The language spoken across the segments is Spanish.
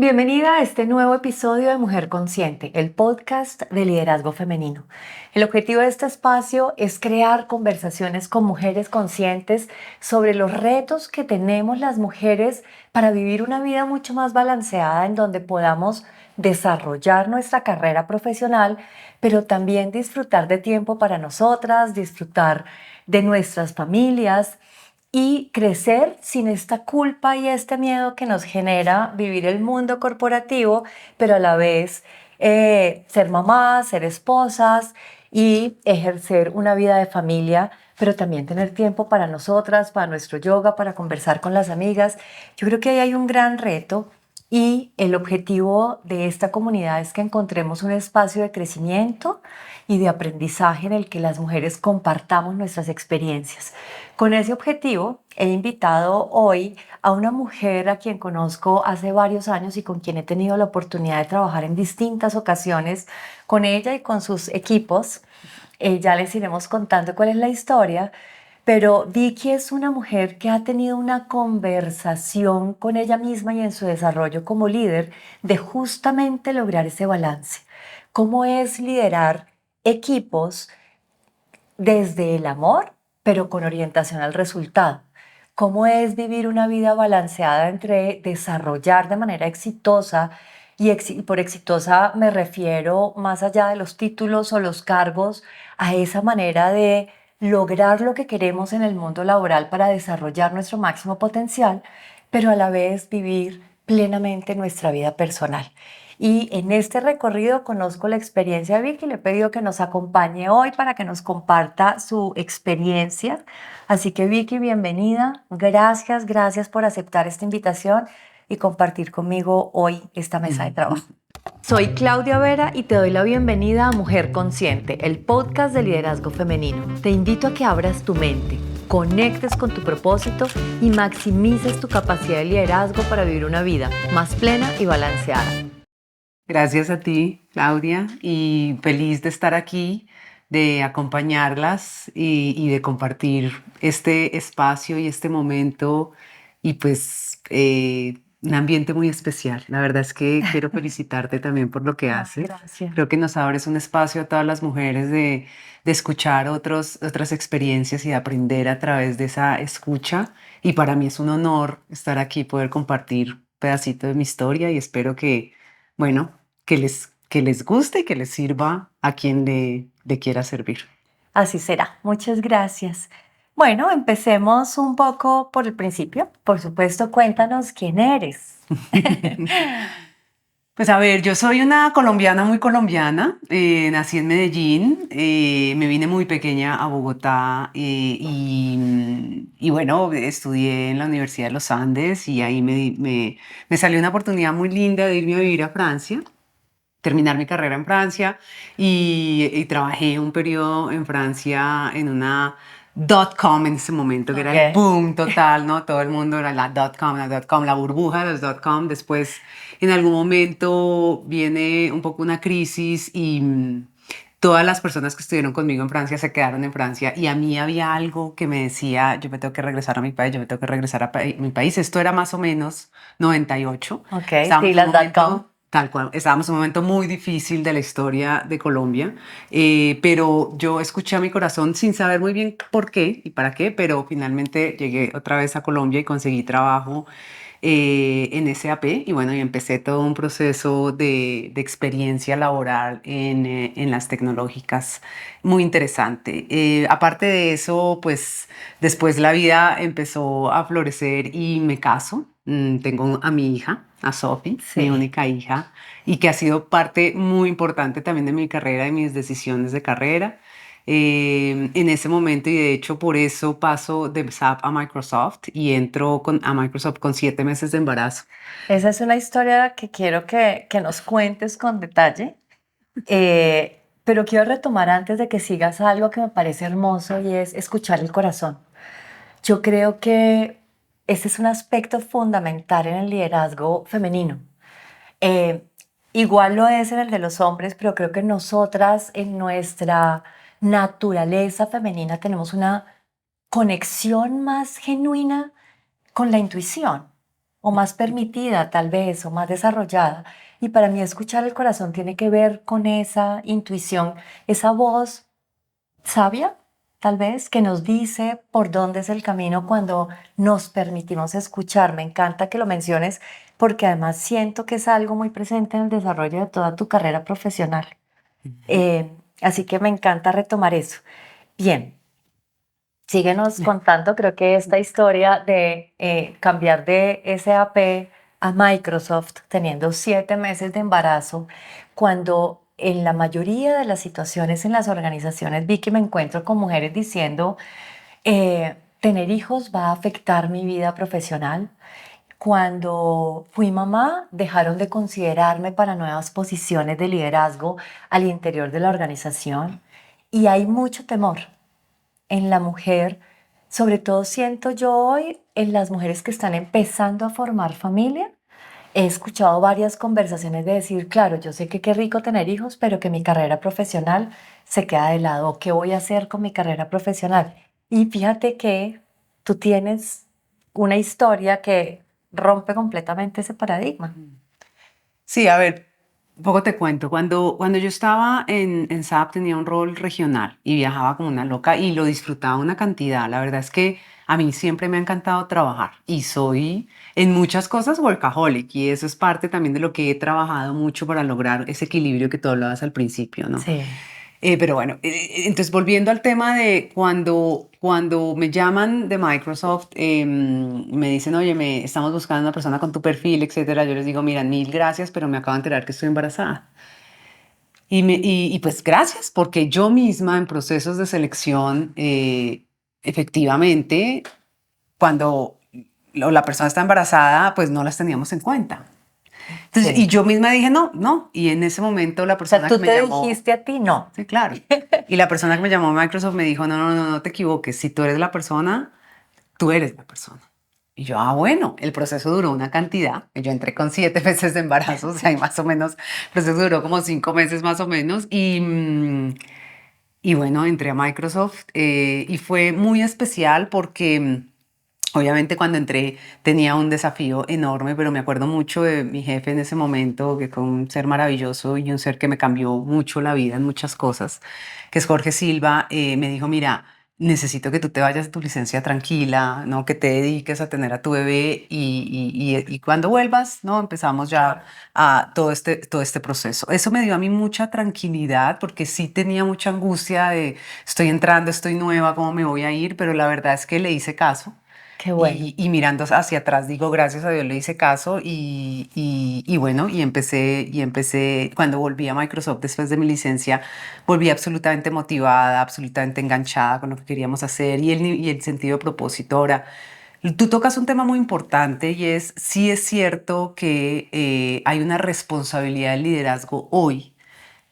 Bienvenida a este nuevo episodio de Mujer Consciente, el podcast de liderazgo femenino. El objetivo de este espacio es crear conversaciones con mujeres conscientes sobre los retos que tenemos las mujeres para vivir una vida mucho más balanceada en donde podamos desarrollar nuestra carrera profesional, pero también disfrutar de tiempo para nosotras, disfrutar de nuestras familias y crecer sin esta culpa y este miedo que nos genera vivir el mundo corporativo, pero a la vez ser mamás, ser esposas y ejercer una vida de familia, pero también tener tiempo para nosotras, para nuestro yoga, para conversar con las amigas. Yo creo que ahí hay un gran reto y el objetivo de esta comunidad es que encontremos un espacio de crecimiento y de aprendizaje en el que las mujeres compartamos nuestras experiencias. Con ese objetivo, he invitado hoy a una mujer a quien conozco hace varios años y con quien he tenido la oportunidad de trabajar en distintas ocasiones con ella y con sus equipos. Ya les iremos contando cuál es la historia, pero Vicky es una mujer que ha tenido una conversación con ella misma y en su desarrollo como líder de justamente lograr ese balance. ¿Cómo es liderar equipos desde el amor, pero con orientación al resultado? ¿Cómo es vivir una vida balanceada entre desarrollar de manera exitosa, y por exitosa me refiero más allá de los títulos o los cargos, a esa manera de lograr lo que queremos en el mundo laboral para desarrollar nuestro máximo potencial, pero a la vez vivir plenamente nuestra vida personal? Y en este recorrido conozco la experiencia de Vicky, le he pedido que nos acompañe hoy para que nos comparta su experiencia. Así que Vicky, bienvenida. Gracias por aceptar esta invitación y compartir conmigo hoy esta mesa de trabajo. Soy Claudia Vera y te doy la bienvenida a Mujer Consciente, el podcast de liderazgo femenino. Te invito a que abras tu mente, conectes con tu propósito y maximices tu capacidad de liderazgo para vivir una vida más plena y balanceada. Gracias a ti, Claudia, y feliz de estar aquí, de acompañarlas y de compartir este espacio y este momento y pues un ambiente muy especial. La verdad es que quiero felicitarte también por lo que haces. Gracias. Creo que nos abres un espacio a todas las mujeres de escuchar otras experiencias y de aprender a través de esa escucha. Y para mí es un honor estar aquí, poder compartir un pedacito de mi historia y espero que, bueno, que les guste y que les sirva a quien le quiera servir. Así será. Muchas gracias. Bueno, empecemos un poco por el principio. Por supuesto, cuéntanos quién eres. Pues a ver, yo soy una colombiana muy colombiana, nací en Medellín, me vine muy pequeña a Bogotá y bueno, estudié en la Universidad de los Andes y ahí me salió una oportunidad muy linda de irme a vivir a Francia, terminar mi carrera en Francia y trabajé un periodo en Francia en una .com en ese momento, que era el Ok. boom total, ¿no? Todo el mundo era la .com, la burbuja de los .com. Después, en algún momento viene un poco una crisis y todas las personas que estuvieron conmigo en Francia se quedaron en Francia y a mí había algo que me decía, yo me tengo que regresar a mi país, yo me tengo que regresar a mi país. Esto era más o menos 98. Ok, sí, Estábamos en un las .com. momento tal cual, estábamos en un momento muy difícil de la historia de Colombia, pero yo escuché a mi corazón sin saber muy bien por qué y para qué, pero finalmente llegué otra vez a Colombia y conseguí trabajo en SAP y bueno, y empecé todo un proceso de experiencia laboral en las tecnológicas muy interesante. Aparte de eso, pues después la vida empezó a florecer y me caso. Tengo a mi hija, a Sophie, mi Sí. única hija, y que ha sido parte muy importante también de mi carrera y mis decisiones de carrera. En ese momento, y de hecho por eso paso de SAP a Microsoft y entro a Microsoft con 7 meses de embarazo. Esa es una historia que quiero que nos cuentes con detalle, pero quiero retomar antes de que sigas algo que me parece hermoso y es escuchar el corazón. Yo creo que ese es un aspecto fundamental en el liderazgo femenino. Eh, Igual lo es en el de los hombres, pero creo que nosotras en nuestra naturaleza femenina tenemos una conexión más genuina con la intuición. o más permitida tal vez, o más desarrollada. Y para mí escuchar el corazón tiene que ver con esa intuición, esa voz sabia, tal vez, que nos dice por dónde es el camino cuando nos permitimos escuchar. Me encanta que lo menciones porque además siento que es algo muy presente en el desarrollo de toda tu carrera profesional. Ujú. Eh, Así que me encanta retomar eso. Bien, síguenos contando. Creo que esta historia de cambiar de SAP a Microsoft teniendo 7 meses de embarazo, cuando en la mayoría de las situaciones en las organizaciones vi que me encuentro con mujeres diciendo, tener hijos va a afectar mi vida profesional. Cuando fui mamá, dejaron de considerarme para nuevas posiciones de liderazgo al interior de la organización y hay mucho temor en la mujer, sobre todo siento yo hoy en las mujeres que están empezando a formar familia. He escuchado varias conversaciones de decir, claro, yo sé que qué rico tener hijos, pero que mi carrera profesional se queda de lado. ¿Qué voy a hacer con mi carrera profesional? Y fíjate que tú tienes una historia que rompe completamente ese paradigma. Sí, a ver, un poco te cuento. Cuando yo estaba en SAP tenía un rol regional y viajaba como una loca y lo disfrutaba una cantidad. La verdad es que a mí siempre me ha encantado trabajar y soy en muchas cosas workaholic y eso es parte también de lo que he trabajado mucho para lograr ese equilibrio que tú hablabas al principio, ¿no? Sí. Pero bueno, entonces volviendo al tema de cuando me llaman de Microsoft, me dicen, oye, estamos buscando una persona con tu perfil, etcétera. Yo les digo, mira, mil gracias, pero me acabo de enterar que estoy embarazada. Y pues gracias, porque yo misma en procesos de selección, efectivamente, cuando la persona está embarazada, pues no las teníamos en cuenta. Entonces, y Sí. yo misma dije, no, no. Y en ese momento la O sea, persona que tú me te llamó, dijiste a ti no. sí, claro. Y la persona que me llamó a Microsoft me dijo, no, no, no, no te equivoques. Si tú eres la persona, tú eres la persona. Y yo, bueno, el proceso duró una cantidad. Yo entré con 7 meses de embarazo, o sea, y más o menos, el proceso duró como 5 meses más o menos. Y bueno, entré a Microsoft y fue muy especial porque obviamente cuando entré tenía un desafío enorme, pero me acuerdo mucho de mi jefe en ese momento, que fue un ser maravilloso y un ser que me cambió mucho la vida en muchas cosas, que es Jorge Silva. Me dijo, mira, necesito que tú te vayas a tu licencia tranquila, ¿no? Que te dediques a tener a tu bebé y cuando vuelvas, ¿no? Empezamos ya a todo este proceso. Eso me dio a mí mucha tranquilidad porque sí tenía mucha angustia de estoy entrando, estoy nueva, ¿cómo me voy a ir? Pero la verdad es que le hice caso. Qué bueno. Y mirando hacia atrás, digo, gracias a Dios le hice caso y bueno, y empecé, cuando volví a Microsoft después de mi licencia, volví absolutamente motivada, absolutamente enganchada con lo que queríamos hacer y el sentido de propósito. Ahora, tú tocas un tema muy importante y es, sí es cierto que hay una responsabilidad de liderazgo hoy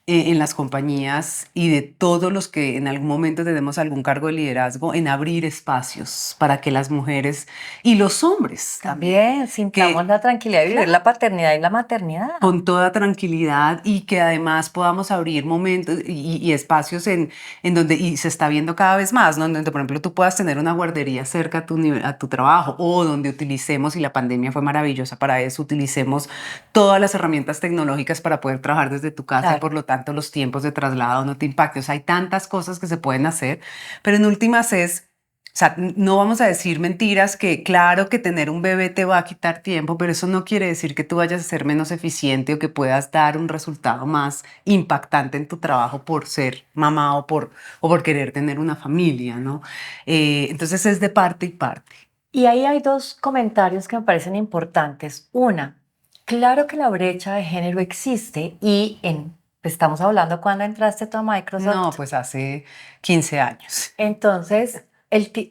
en las compañías y de todos los que en algún momento tenemos algún cargo de liderazgo en abrir espacios para que las mujeres y los hombres también, También sintamos que la tranquilidad de vivir claro, la paternidad y la maternidad. con toda tranquilidad y que además podamos abrir momentos y espacios en donde, y se está viendo cada vez más, ¿no? En donde, por ejemplo, tú puedas tener una guardería cerca a tu trabajo o donde utilicemos, y la pandemia fue maravillosa para eso, utilicemos todas las herramientas tecnológicas para poder trabajar desde tu casa y Claro. por lo tanto los tiempos de traslado no te impacten. O sea, hay tantas cosas que se pueden hacer, pero en últimas es o sea, no vamos a decir mentiras que claro que tener un bebé te va a quitar tiempo, pero eso no quiere decir que tú vayas a ser menos eficiente o que puedas dar un resultado más impactante en tu trabajo por ser mamá o por querer tener una familia, ¿no? Entonces es de parte y parte. Y ahí hay dos comentarios que me parecen importantes. Una, claro que la brecha de género existe y estamos hablando cuando entraste tú a No, Microsoft. pues hace 15 años. Entonces,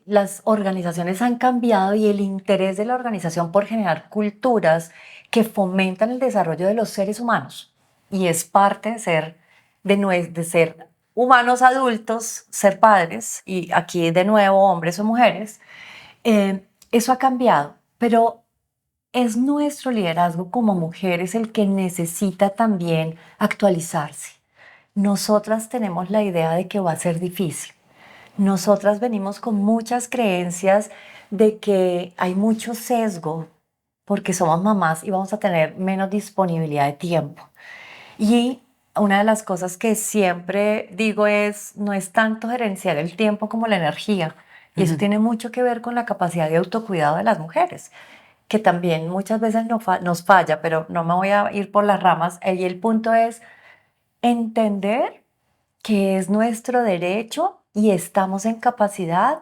las organizaciones han cambiado y el interés de la organización por generar culturas que fomentan el desarrollo de los seres humanos. Y es parte de de ser humanos adultos, ser padres, y aquí de nuevo hombres o mujeres. Eso ha cambiado, pero es nuestro liderazgo como mujeres el que necesita también actualizarse. Nosotras tenemos la idea de que va a ser difícil. Nosotras venimos con muchas creencias de que hay mucho sesgo porque somos mamás y vamos a tener menos disponibilidad de tiempo. Y una de las cosas que siempre digo es, no es tanto gerenciar el tiempo como la energía. Y eso tiene mucho que ver con la capacidad de autocuidado de las mujeres, que también muchas veces nos falla, pero no me voy a ir por las ramas. Y el punto es entender que es nuestro derecho y estamos en capacidad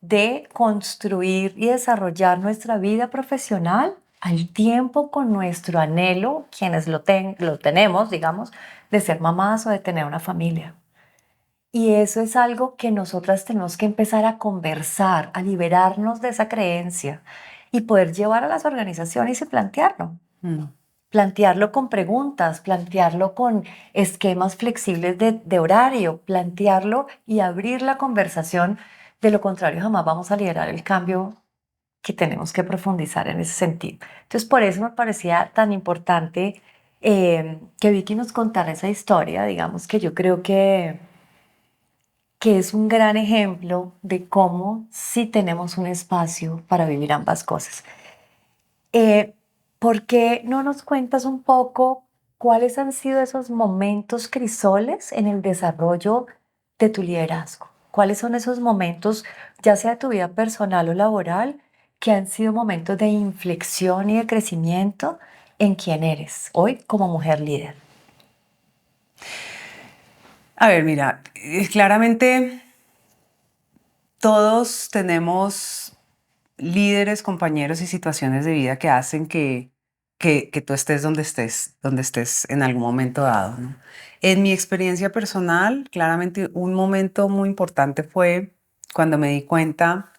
de construir y desarrollar nuestra vida profesional al tiempo con nuestro anhelo, quienes lo tenemos, digamos, de ser mamás o de tener una familia. Y eso es algo que nosotras tenemos que empezar a conversar, a liberarnos de esa creencia y poder llevar a las organizaciones y plantearlo. Mm. Plantearlo con preguntas, plantearlo con esquemas flexibles de horario, plantearlo y abrir la conversación. De lo contrario, jamás vamos a liderar el cambio que tenemos que profundizar en ese sentido. Entonces, por eso me parecía tan importante que Vicky nos contara esa historia, digamos que yo creo que es un gran ejemplo de cómo sí tenemos un espacio para vivir ambas cosas. Eh, ¿Por qué no nos cuentas un poco cuáles han sido esos momentos crisoles en el desarrollo de tu liderazgo? ¿Cuáles son esos momentos, ya sea de tu vida personal o laboral, que han sido momentos de inflexión y de crecimiento en quién eres hoy como mujer líder? A ver, mira, claramente todos tenemos líderes, compañeros y situaciones de vida que hacen que tú donde estés en algún momento dado, ¿no? En mi experiencia personal, claramente un momento muy importante fue cuando me di cuenta,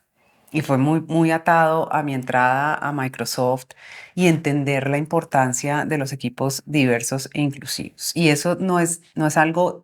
y fue muy atado a mi entrada a Microsoft y entender la importancia de los equipos diversos e inclusivos. Y eso no es algo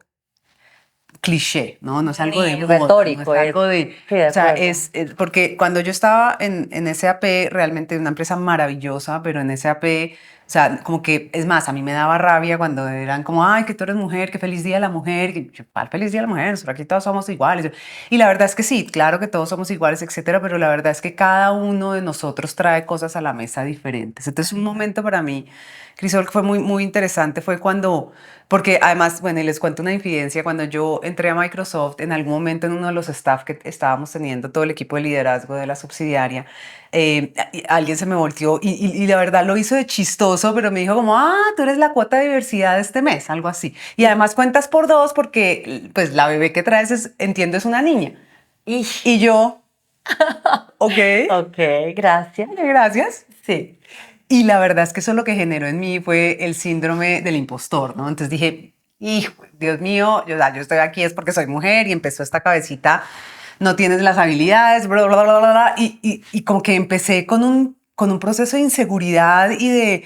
cliché, ¿no? No es algo de Ni moda, no es retórico, algo de... sí, de O sea, acuerdo. porque cuando yo estaba en SAP, realmente una empresa maravillosa, pero en SAP, o sea, como que, es más, a mí me daba rabia cuando eran como, ay, que tú eres mujer, que feliz día de la mujer, que yo, ¿cuál feliz día de la mujer? Nosotros aquí todos somos iguales. Y la verdad es que sí, claro que todos somos iguales, etcétera, pero la verdad es que cada uno de nosotros trae cosas a la mesa diferentes. Entonces, un momento para mí, Crisol, que fue muy interesante fue cuando, porque además, bueno, y les cuento una infidencia, cuando yo entré a Microsoft, en algún momento en uno de los staff que estábamos teniendo, todo el equipo de liderazgo de la subsidiaria, alguien se me volteó y la verdad lo hizo de chistoso, pero me dijo como, ah, tú eres la cuota de diversidad de este mes, algo así. Y además cuentas por dos porque pues la bebé que traes, entiendo, es una niña. Y yo, ok, Ok, gracias. gracias. Sí. Y la verdad es que eso lo que generó en mí fue el síndrome del impostor, ¿no? Entonces dije, hijo, Dios mío, yo estoy aquí es porque soy mujer y empezó esta cabecita, no tienes las habilidades, bla, bla, bla, bla, bla, y como que empecé con un proceso de inseguridad y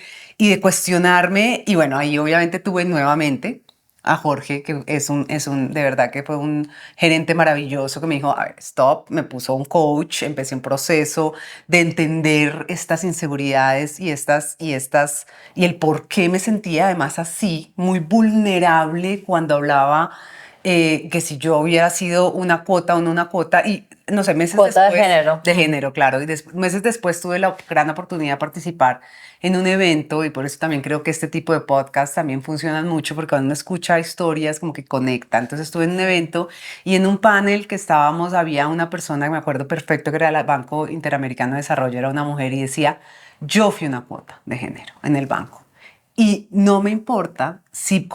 de cuestionarme y bueno, ahí obviamente tuve nuevamente a Jorge, que de verdad que fue un gerente maravilloso que me dijo, a ver, stop, me puso un coach, empecé un proceso de entender estas inseguridades y el por qué me sentía además así, muy vulnerable cuando hablaba que si yo hubiera sido una cuota o no una cuota y no sé, meses Cuota de después, género. de género, claro, y meses después tuve la gran oportunidad de participar en un evento y por eso también creo que este tipo de podcasts también funcionan mucho porque cuando uno escucha historias como que conecta. Entonces estuve en un evento y en un panel que estábamos había una persona que me acuerdo perfecto que era del Banco Interamericano de Desarrollo, era una mujer y decía, yo fui una cuota de género en el banco. Y no me importa si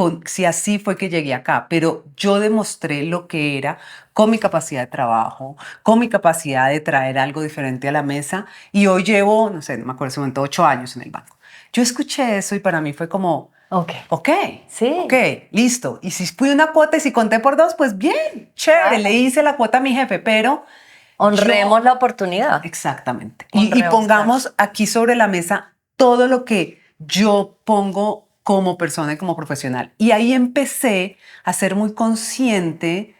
así fue que llegué acá, pero yo demostré lo que era con mi capacidad de trabajo, con mi capacidad de traer algo diferente a la mesa. Y hoy llevo, no sé, no me acuerdo, en ese momento, 8 años en el banco. Yo escuché eso y para mí fue como, Ok. ok, Sí. ok, listo. Y si fui una cuota y si conté por dos, pues bien, chévere, Claro. le hice la cuota a mi jefe, pero Honremos yo, la oportunidad. exactamente. Y Honremos. pongamos aquí sobre la mesa todo lo que yo pongo como persona y como profesional. Y ahí empecé a ser muy consciente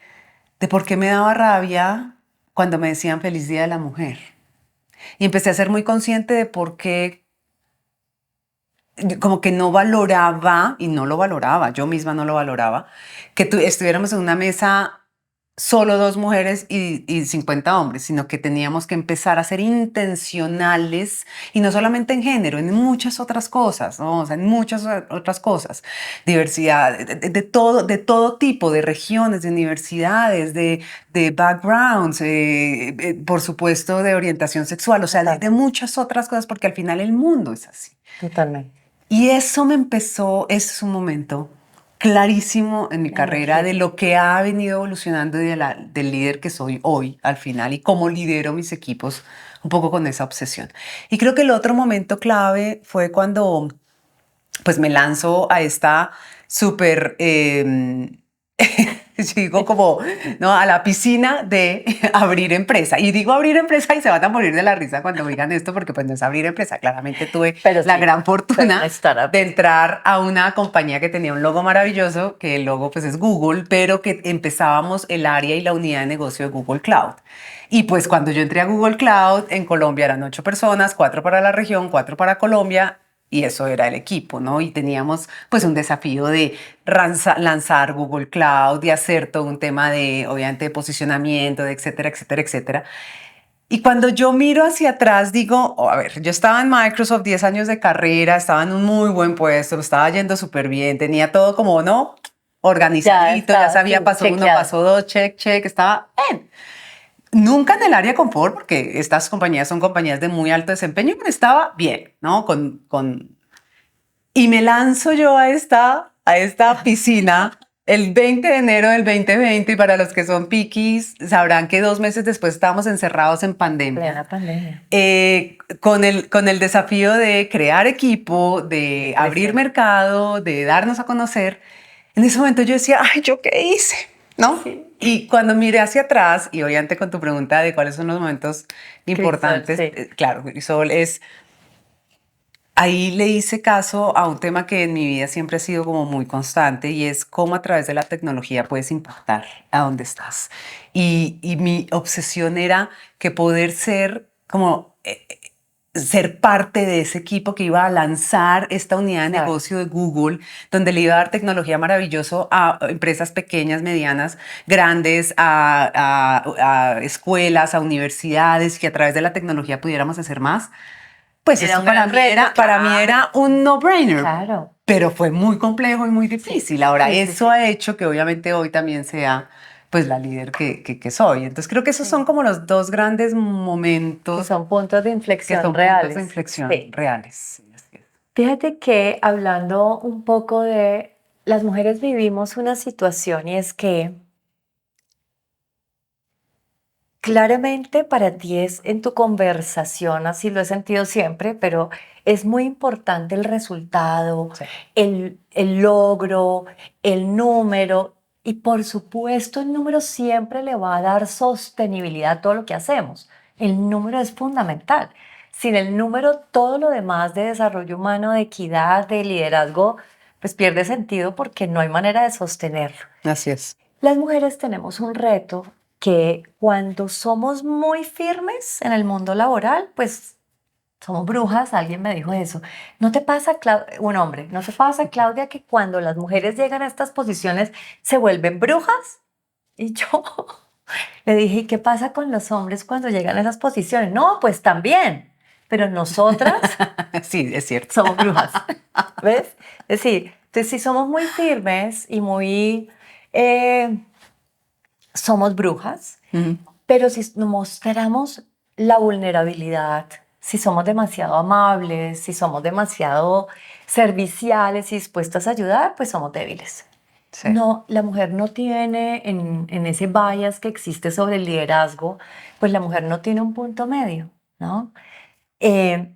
de por qué me daba rabia cuando me decían feliz día de la mujer. Y empecé a ser muy consciente de por qué como que no valoraba, y no lo valoraba, yo misma no lo valoraba, que estuviéramos en una mesa solo 2 mujeres y 50 hombres, sino que teníamos que empezar a ser intencionales y no solamente en género, en muchas otras cosas, ¿no? O sea, en muchas otras cosas. Diversidad de todo tipo, de regiones, de universidades, de backgrounds, por supuesto, de orientación sexual, o sea, de muchas otras cosas, porque al final el mundo es así. Totalmente. Y eso me empezó, ese es un momento clarísimo en mi carrera de lo que ha venido evolucionando y del líder que soy hoy al final y cómo lidero mis equipos un poco con esa obsesión. Y creo que el otro momento clave fue cuando pues me lanzo a esta súper, digo como, ¿no? A la piscina de abrir empresa. Y digo abrir empresa y se van a morir de la risa cuando oigan esto porque pues no es abrir empresa. Claramente tuve la gran fortuna de entrar a una compañía que tenía un logo maravilloso, que el logo pues es Google, pero que empezábamos el área y la unidad de negocio de Google Cloud. Y pues cuando yo entré a Google Cloud, en Colombia eran 8 personas, 4 para la región, 4 para Colombia, y eso era el equipo, ¿no? Y teníamos pues un desafío de lanzar Google Cloud, de hacer todo un tema de, obviamente, de posicionamiento, de etcétera, etcétera, etcétera. Y cuando yo miro hacia atrás, digo, oh, a ver, yo estaba en Microsoft 10 años de carrera, estaba en un muy buen puesto, me estaba yendo súper bien, tenía todo como, ¿no? Organizadito, ya sabía, paso uno, paso dos, check, check, estaba bien. Nunca en el área de confort, porque estas compañías son compañías de muy alto desempeño, pero estaba bien, ¿no? Y me lanzo yo a esta piscina el 20 de enero del 2020 y para los que son piquis sabrán que 2 meses después estábamos encerrados en pandemia. Plena pandemia. Con el desafío de crear equipo, de abrir mercado, de darnos a conocer. En ese momento yo decía, ay, ¿yo qué hice? ¿No? Sí. Y cuando miré hacia atrás, y obviamente con tu pregunta de cuáles son los momentos importantes, Crisol, sí. Claro, Crisol es... Ahí le hice caso a un tema que en mi vida siempre ha sido como muy constante y es cómo a través de la tecnología puedes impactar a donde estás. Y mi obsesión era que poder ser como... ser parte de ese equipo que iba a lanzar esta unidad de negocio de Google, donde le iba a dar tecnología maravilloso a empresas pequeñas, medianas, grandes, a escuelas, a universidades, que a través de la tecnología pudiéramos hacer más. Pues eso para mí era un no-brainer, claro. Pero fue muy complejo y muy difícil. Ahora, eso ha hecho que obviamente hoy también sea pues la líder que soy. Entonces creo que esos son como los dos grandes momentos. Que son puntos de inflexión reales. Puntos de inflexión reales. Fíjate que hablando un poco de las mujeres vivimos una situación y es que claramente para ti es en tu conversación, así lo he sentido siempre, pero es muy importante el resultado, el logro, el número. Y por supuesto el número siempre le va a dar sostenibilidad a todo lo que hacemos. El número es fundamental. Sin el número, todo lo demás de desarrollo humano, de equidad, de liderazgo, pues pierde sentido porque no hay manera de sostenerlo. Así es. Las mujeres tenemos un reto que cuando somos muy firmes en el mundo laboral, pues somos brujas, alguien me dijo eso. ¿No te pasa, un hombre, no te pasa, Claudia, que cuando las mujeres llegan a estas posiciones se vuelven brujas? Y yo le dije, ¿y qué pasa con los hombres cuando llegan a esas posiciones? No, pues también, pero nosotras sí, es cierto. Somos brujas, ¿ves? Es decir, entonces si somos muy firmes y muy... somos brujas, pero si mostramos la vulnerabilidad, si somos demasiado amables, si somos demasiado serviciales y dispuestas a ayudar, pues somos débiles. Sí. No, la mujer no tiene, en ese bias que existe sobre el liderazgo, pues la mujer no tiene un punto medio, ¿no? En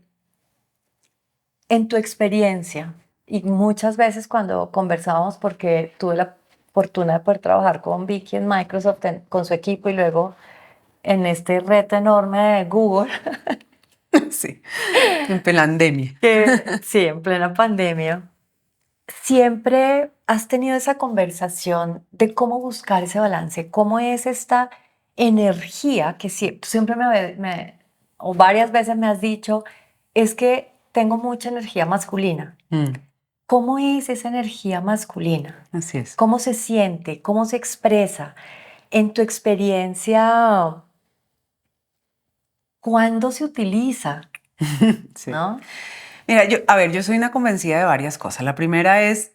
tu experiencia, y muchas veces cuando conversábamos, porque tuve la fortuna de poder trabajar con Vicky en Microsoft, con su equipo y luego en este reto enorme de Google. Sí, en pandemia. Sí, en plena pandemia. Siempre has tenido esa conversación de cómo buscar ese balance, cómo es esta energía que siempre o varias veces me has dicho, es que tengo mucha energía masculina. ¿Cómo es esa energía masculina? Así es. ¿Cómo se siente? ¿Cómo se expresa? En tu experiencia, ¿cuándo se utiliza? Sí. ¿No? Mira, yo soy una convencida de varias cosas. La primera es,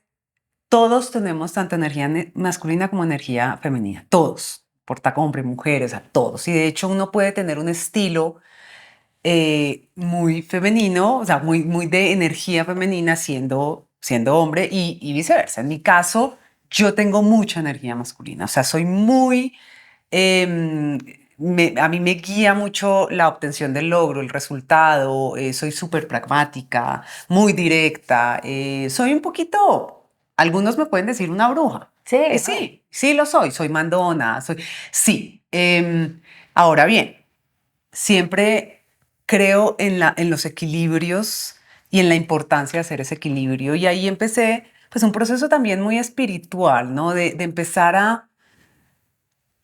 todos tenemos tanto energía masculina como energía femenina. Todos. Porta hombre, mujeres, a todos. Y de hecho uno puede tener un estilo muy femenino, o sea, muy de energía femenina siendo hombre y viceversa. En mi caso, yo tengo mucha energía masculina. O sea, soy muy Em, a mí me guía mucho la obtención del logro, el resultado. Soy súper pragmática, muy directa. Soy un poquito, algunos me pueden decir una bruja. Sí, Y ¿no? sí lo soy mandona, sí. Ahora bien, siempre creo en los equilibrios y en la importancia de hacer ese equilibrio. Y ahí empecé, pues, un proceso también muy espiritual, ¿no? De empezar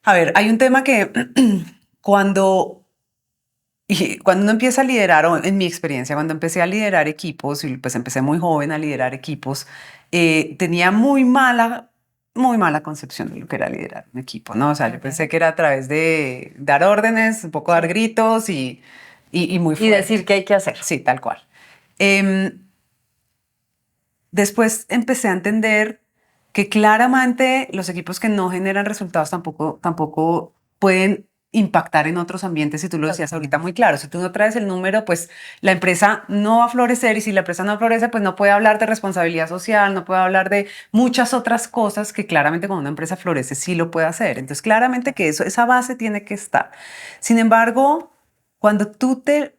a ver, hay un tema que cuando, cuando uno empieza a liderar, o en mi experiencia, cuando empecé a liderar equipos, y pues empecé muy joven a liderar equipos, tenía muy mala concepción de lo que era liderar un equipo, ¿no? O sea, yo pensé que era a través de dar órdenes, un poco dar gritos y muy Y fuerte. decir qué hay que hacer. Sí, tal cual. Em, Después empecé a entender que claramente los equipos que no generan resultados tampoco pueden impactar en otros ambientes, y tú lo decías ahorita muy claro. Si tú no traes el número, pues la empresa no va a florecer, y si la empresa no florece, pues no puede hablar de responsabilidad social, no puede hablar de muchas otras cosas que claramente cuando una empresa florece sí lo puede hacer. Entonces claramente que esa base tiene que estar. Sin embargo, cuando tú te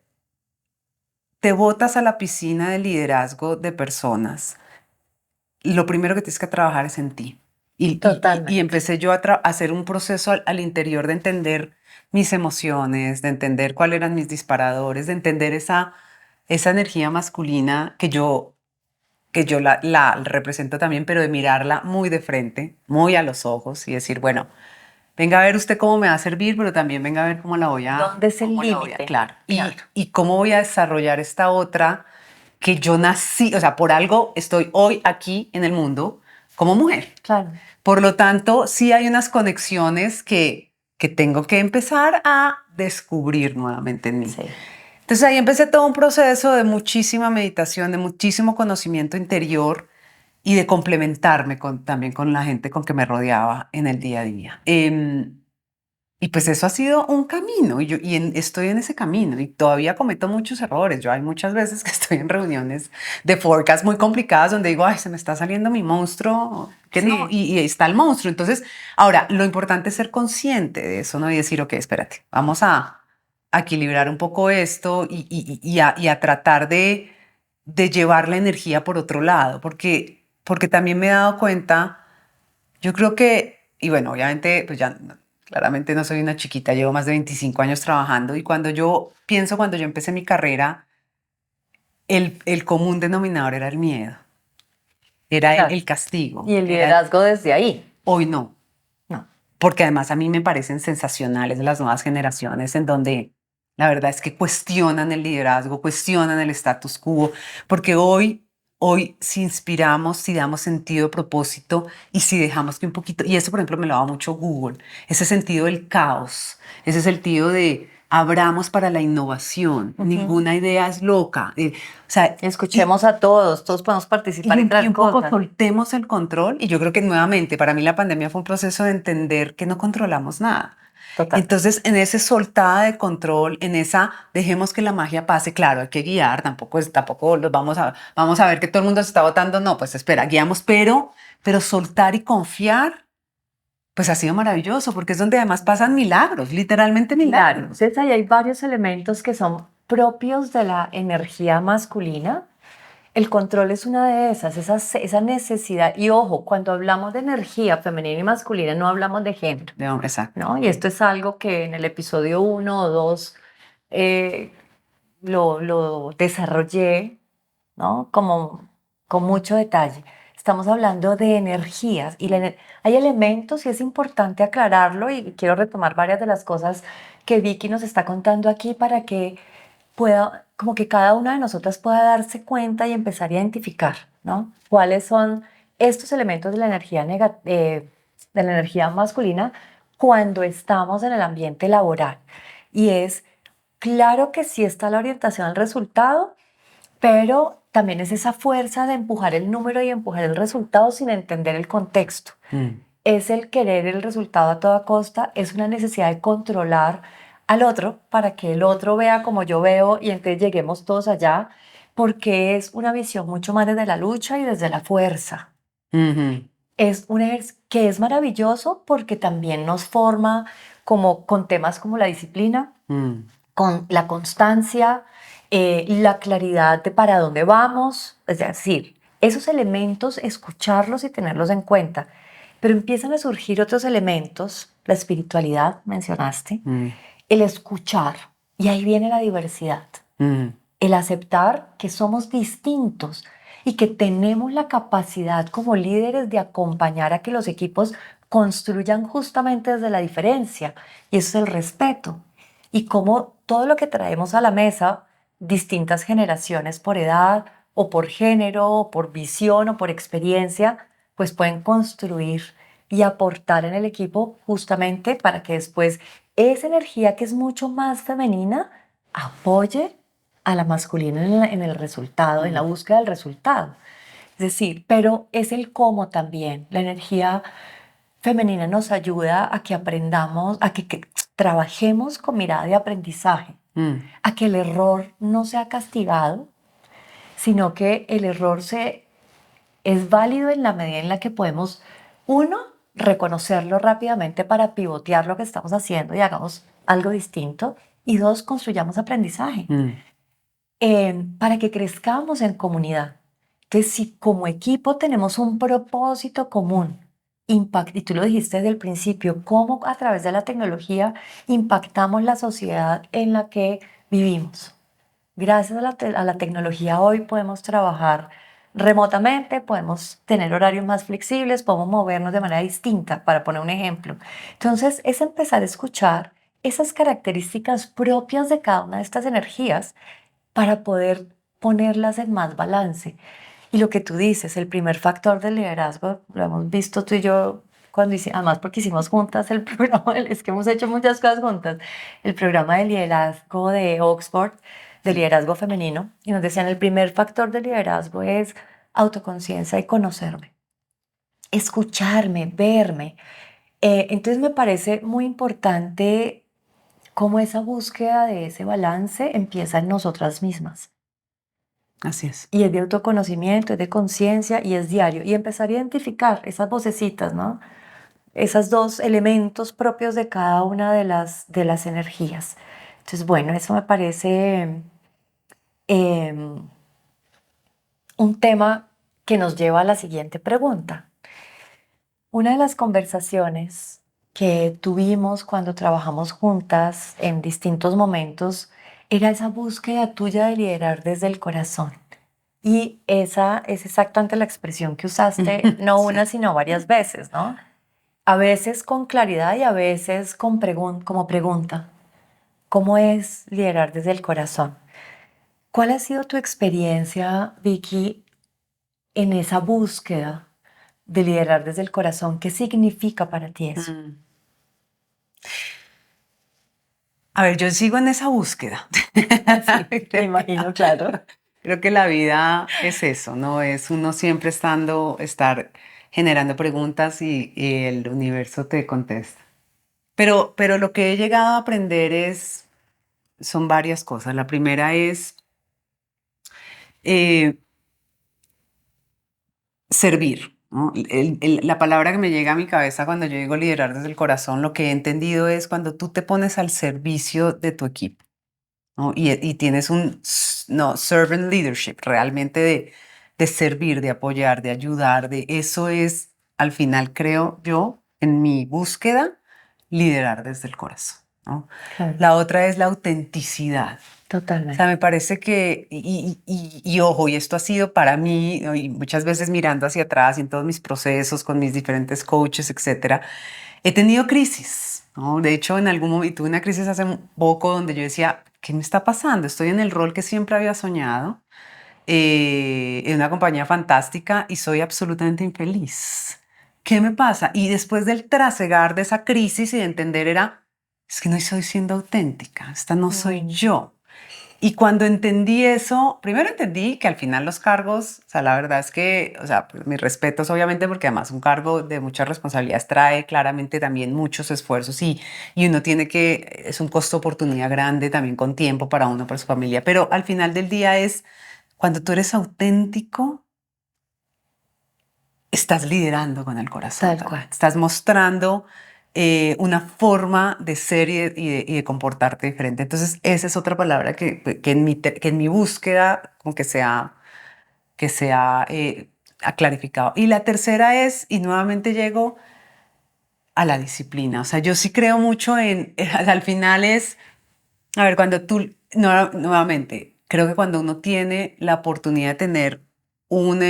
botas a la piscina de liderazgo de personas, lo primero que tienes que trabajar es en ti. Y Totalmente. empecé yo a hacer un proceso al interior de entender mis emociones, de entender cuáles eran mis disparadores, de entender esa energía masculina que yo la represento también, pero de mirarla muy de frente, muy a los ojos y decir, bueno, venga a ver usted cómo me va a servir, pero también venga a ver cómo ¿Dónde es el límite? claro. Claro. Y cómo voy a desarrollar esta otra que yo nací, o sea, por algo estoy hoy aquí en el mundo como mujer. Claro. Por lo tanto, sí hay unas conexiones que tengo que empezar a descubrir nuevamente en mí. Sí. Entonces ahí empecé todo un proceso de muchísima meditación, de muchísimo conocimiento interior y de complementarme también con la gente con que me rodeaba en el día a día. Y pues eso ha sido un camino, estoy en ese camino y todavía cometo muchos errores. Yo hay muchas veces que estoy en reuniones de forecast muy complicadas donde digo, ay, se me está saliendo mi monstruo, que Sí. no, y está el monstruo. Entonces, ahora, lo importante es ser consciente de eso, ¿no? Y decir, ok, espérate, vamos a equilibrar un poco esto y a tratar de llevar la energía por otro lado, porque también me he dado cuenta, yo creo que, y bueno, obviamente, pues ya claramente no soy una chiquita, llevo más de 25 años trabajando, y cuando yo empecé mi carrera, el común denominador era el miedo, era Claro. el castigo. Y el liderazgo desde ahí. Hoy no, No. porque además a mí me parecen sensacionales las nuevas generaciones en donde la verdad es que cuestionan el liderazgo, cuestionan el status quo, porque hoy si inspiramos, si damos sentido, propósito, y si dejamos que un poquito, y eso por ejemplo me lo da mucho Google, ese sentido del caos, ese sentido de abramos para la innovación, ninguna idea es loca, o sea, Escuchemos a todos podemos participar y y traer un poco cosas. soltemos el control. Y yo creo que nuevamente para mí la pandemia fue un proceso de entender que no controlamos nada. Total. Entonces, en ese soltada de control, en esa dejemos que la magia pase, claro, hay que guiar, tampoco los vamos a ver que todo el mundo se está votando, no, pues espera, guiamos, pero soltar y confiar, pues ha sido maravilloso, porque es donde además pasan milagros, literalmente Claro. milagros. Entonces ahí hay varios elementos que son propios de la energía masculina. El control es una de esas, esa necesidad. Y ojo, cuando hablamos de energía femenina y masculina, no hablamos de género, De hombre, exacto. ¿no? Y esto es algo que en el episodio 1 o 2 lo desarrollé, ¿no? Como con mucho detalle. Estamos hablando de energías y hay elementos y es importante aclararlo y quiero retomar varias de las cosas que Vicky nos está contando aquí para que pueda, como que cada una de nosotras pueda darse cuenta y empezar a identificar, ¿no? ¿Cuáles son estos elementos de la energía masculina cuando estamos en el ambiente laboral. Y es claro que sí está la orientación al resultado, pero también es esa fuerza de empujar el número y empujar el resultado sin entender el contexto. Es el querer el resultado a toda costa, es una necesidad de controlar al otro para que el otro vea como yo veo y entonces lleguemos todos allá, porque es una visión mucho más desde la lucha y desde la fuerza. Ujú. Es un que es maravilloso porque también nos forma como con temas como la disciplina, Mm. con la constancia, la claridad de para dónde vamos, es decir, esos elementos, escucharlos y tenerlos en cuenta. Pero empiezan a surgir otros elementos, la espiritualidad, mencionaste, Mm. el escuchar, y ahí viene la diversidad, Mm. el aceptar que somos distintos y que tenemos la capacidad como líderes de acompañar a que los equipos construyan justamente desde la diferencia, y eso es el respeto. Y cómo todo lo que traemos a la mesa, distintas generaciones por edad o por género o por visión o por experiencia, pues pueden construir y aportar en el equipo justamente para que después esa energía que es mucho más femenina apoye a la masculina en el resultado, en la Mm. búsqueda del resultado. Es decir, pero es el cómo también. La energía femenina nos ayuda a que aprendamos, a que trabajemos con mirada de aprendizaje, Mm. a que el error no sea castigado, sino que el error es válido en la medida en la que podemos, uno, reconocerlo rápidamente para pivotear lo que estamos haciendo y hagamos algo distinto, y dos, construyamos aprendizaje Mm. para que crezcamos en comunidad. Entonces, si como equipo tenemos un propósito común, y tú lo dijiste desde el principio, cómo a través de la tecnología impactamos la sociedad en la que vivimos. Gracias a a la tecnología hoy podemos trabajar remotamente, podemos tener horarios más flexibles, podemos movernos de manera distinta, para poner un ejemplo. Entonces, es empezar a escuchar esas características propias de cada una de estas energías para poder ponerlas en más balance. Y lo que tú dices, el primer factor del liderazgo, lo hemos visto tú y yo cuando hicimos, además porque hicimos juntas el programa, es que hemos hecho muchas cosas juntas, el programa de liderazgo de Oxford, de liderazgo femenino, y nos decían el primer factor del liderazgo es autoconciencia y conocerme, escucharme, verme. Entonces me parece muy importante cómo esa búsqueda de ese balance empieza en nosotras mismas. Así es. Y es de autoconocimiento, es de conciencia y es diario. Y empezar a identificar esas vocecitas, ¿no? Esos dos elementos propios de cada una de las energías. Entonces, bueno, eso me parece em, un tema que nos lleva a la siguiente pregunta. Una de las conversaciones que tuvimos cuando trabajamos juntas en distintos momentos era esa búsqueda tuya de liderar desde el corazón. Y esa es exactamente la expresión que usaste, no Sí. una, sino varias veces, ¿no? A veces con claridad y a veces con como pregunta. ¿Cómo es liderar desde el corazón? ¿Cuál ha sido tu experiencia, Vicky, en esa búsqueda de liderar desde el corazón? ¿Qué significa para ti eso? Mm. A ver, yo sigo en esa búsqueda. Sí, me imagino, claro. Creo que la vida es eso, ¿no? Es uno siempre estar generando preguntas y el universo te contesta. Pero lo que he llegado a aprender son varias cosas. La primera es eh, servir, ¿no? La palabra que me llega a mi cabeza cuando yo digo liderar desde el corazón, lo que he entendido es cuando tú te pones al servicio de tu equipo, ¿no? Y tienes no, servant leadership, realmente de servir, de apoyar, de ayudar, de eso es, al final creo yo, en mi búsqueda, liderar desde el corazón, ¿no? Claro, La otra es la autenticidad. O sea, totalmente. me parece que, y ojo, y esto ha sido para mí, ¿no? Y muchas veces mirando hacia atrás y en todos mis procesos con mis diferentes coaches, etcétera, he tenido crisis, ¿no? De hecho, en algún momento tuve una crisis hace poco donde yo decía, ¿qué me está pasando? Estoy en el rol que siempre había soñado, en una compañía fantástica y soy absolutamente infeliz. ¿qué me pasa? Y después del trasegar de esa crisis y de entender es que no estoy siendo auténtica, esta no soy yo. Y cuando entendí eso, primero entendí que al final los cargos, o sea, la verdad es que, o sea, pues, mis respetos obviamente, porque además un cargo de muchas responsabilidades trae claramente también muchos esfuerzos y uno tiene que, es un costo de oportunidad grande también con tiempo para uno, para su familia, pero al final del día cuando tú eres auténtico, estás liderando con el corazón Tal también. cual. Estás mostrando una forma de ser y de comportarte diferente. Entonces, esa es otra palabra que en mi búsqueda como que se ha clarificado. Y la tercera y nuevamente llego a la disciplina. O sea, yo sí creo mucho al final a ver, cuando tú, nuevamente, creo que cuando uno tiene la oportunidad de tener un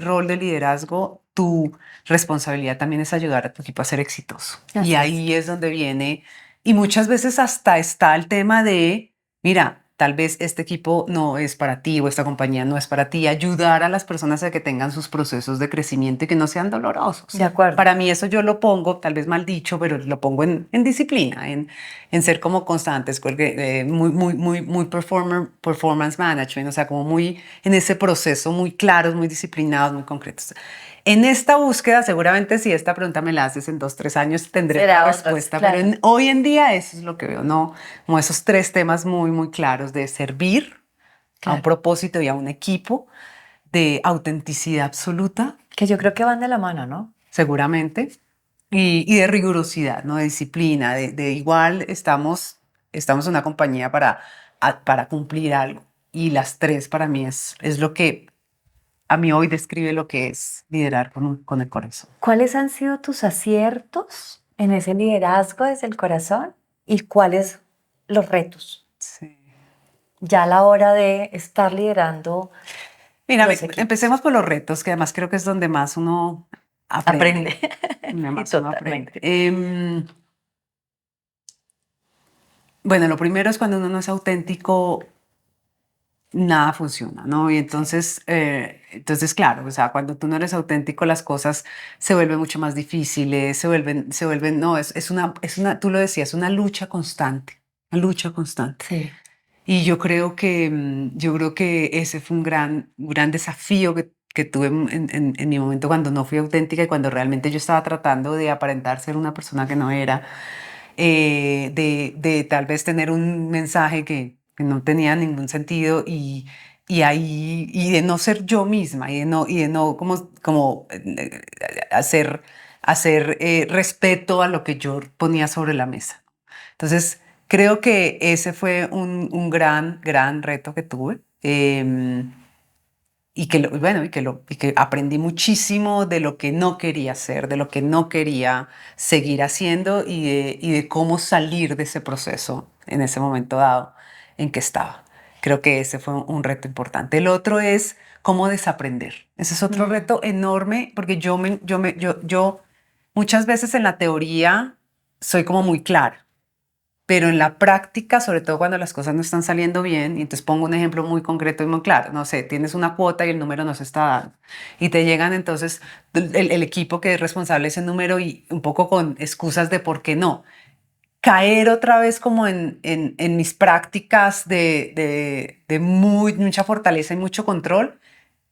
rol de liderazgo, tu responsabilidad también es ayudar a tu equipo a ser exitoso. Así Y es. ahí es donde viene, y muchas veces hasta está el tema de, mira, tal vez este equipo no es para ti o esta compañía no es para ti, ayudar a las personas a que tengan sus procesos de crecimiento y que no sean dolorosos. De acuerdo. Para mí eso yo lo pongo, tal vez mal dicho, pero lo pongo en disciplina, en ser como constantes, porque, muy performance management, o sea, como muy en ese proceso, muy claros, muy disciplinados, muy concretos. En esta búsqueda, seguramente si esta pregunta me la haces en 2, 3 años, tendré Será la otros, respuesta, claro. pero hoy en día eso es lo que veo, ¿no? Como esos 3 temas muy, muy claros de servir a un Claro. propósito y a un equipo, de autenticidad absoluta, Que yo creo que van de la mano, ¿no? seguramente, y de rigurosidad, ¿no? De disciplina, de igual estamos en una compañía para cumplir algo. Y las 3 para mí es lo que a mí hoy describe lo que es liderar con el corazón. ¿Cuáles han sido tus aciertos en ese liderazgo desde el corazón y cuáles los retos Sí. ya a la hora de estar liderando Mira, los equipos? empecemos por los retos, que además creo que es donde más uno aprende. Aprende. Donde Sí, más uno aprende. totalmente. Bueno, lo primero es cuando uno no es auténtico, nada funciona, ¿no? Y entonces, claro, o sea, cuando tú no eres auténtico, las cosas se vuelven mucho más difíciles, no, tú lo decías, una lucha constante, una lucha constante. Sí. Y yo creo que ese fue un gran desafío que tuve en mi momento cuando no fui auténtica y cuando realmente yo estaba tratando de aparentar ser una persona que no era, de tal vez tener un mensaje que no tenía ningún sentido y de no ser yo misma y de no como hacer respeto a lo que yo ponía sobre la mesa. Entonces, creo que ese fue un gran reto que tuve. Y que aprendí muchísimo de lo que no quería hacer, de lo que no quería seguir haciendo y de cómo salir de ese proceso en ese momento dado en que estaba. Creo que ese fue un reto importante. El otro es cómo desaprender. Ese es otro reto enorme porque yo muchas veces en la teoría soy como muy clara. Pero en la práctica, sobre todo cuando las cosas no están saliendo bien, y entonces pongo un ejemplo muy concreto y muy claro, no sé, tienes una cuota y el número no se está dando, y te llegan entonces el equipo que es responsable de ese número y un poco con excusas de por qué no. Caer otra vez como en mis prácticas de mucha fortaleza y mucho control,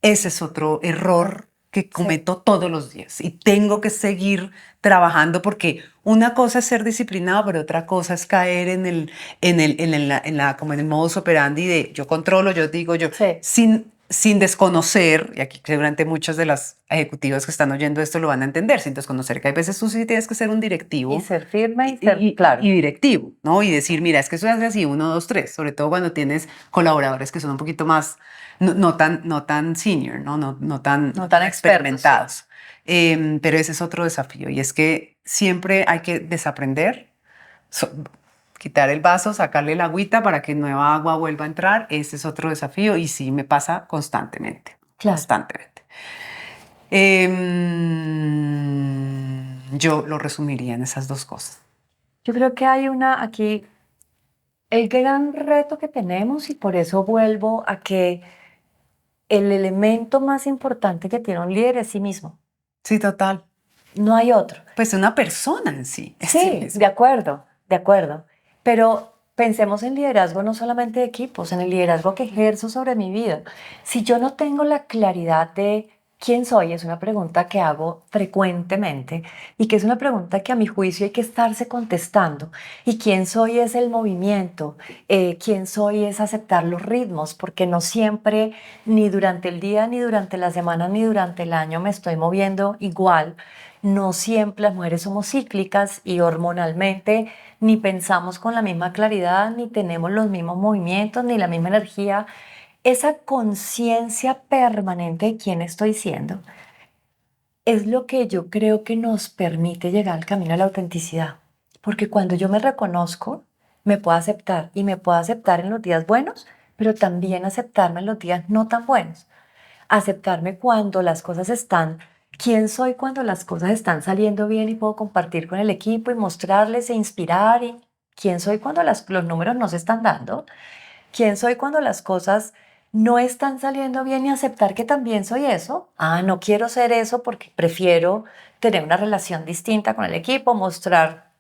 ese es otro error que cometo todos los días y tengo que seguir trabajando porque una cosa es ser disciplinado, pero otra cosa es caer como en el modus operandi de yo controlo, yo digo, Sí. sin desconocer, y aquí seguramente muchos de los ejecutivos que están oyendo esto lo van a entender, sin desconocer que hay veces tú sí tienes que ser un directivo Y ser firme y ser claro. y directivo, ¿no? Y decir, mira, es que eso es así, 1, 2, 3, sobre todo cuando tienes colaboradores que son un poquito más, no tan senior, no tan experimentados. Pero ese es otro desafío y es que siempre hay que desaprender, quitar el vaso, sacarle la agüita para que nueva agua vuelva a entrar. Ese es otro desafío y sí me pasa constantemente, Claro. constantemente. Yo lo resumiría en esas 2 cosas. Yo creo que hay aquí, el gran reto que tenemos, y por eso vuelvo a que el elemento más importante que tiene un líder es sí mismo. Sí, total. no hay otro. Pues una persona en sí. Sí, de acuerdo, de acuerdo. Pero pensemos en liderazgo no solamente de equipos, en el liderazgo que ejerzo sobre mi vida. Si yo no tengo la claridad de quién soy, es una pregunta que hago frecuentemente y que es una pregunta que a mi juicio hay que estarse contestando. Y quién soy es el movimiento, quién soy es aceptar los ritmos, porque no siempre, ni durante el día, ni durante la semana, ni durante el año me estoy moviendo igual. No siempre las mujeres somos cíclicas y hormonalmente ni pensamos con la misma claridad, ni tenemos los mismos movimientos, ni la misma energía. Esa conciencia permanente de quién estoy siendo es lo que yo creo que nos permite llegar al camino de la autenticidad. Porque cuando yo me reconozco, me puedo aceptar y me puedo aceptar en los días buenos, pero también aceptarme en los días no tan buenos. Aceptarme cuando las cosas están, quién soy cuando las cosas están saliendo bien y puedo compartir con el equipo y mostrarles e inspirar, y quién soy cuando los números no se están dando, quién soy cuando las cosas no están saliendo bien y aceptar que también soy eso. Ah, no quiero ser eso porque prefiero tener una relación distinta con el equipo, mostrar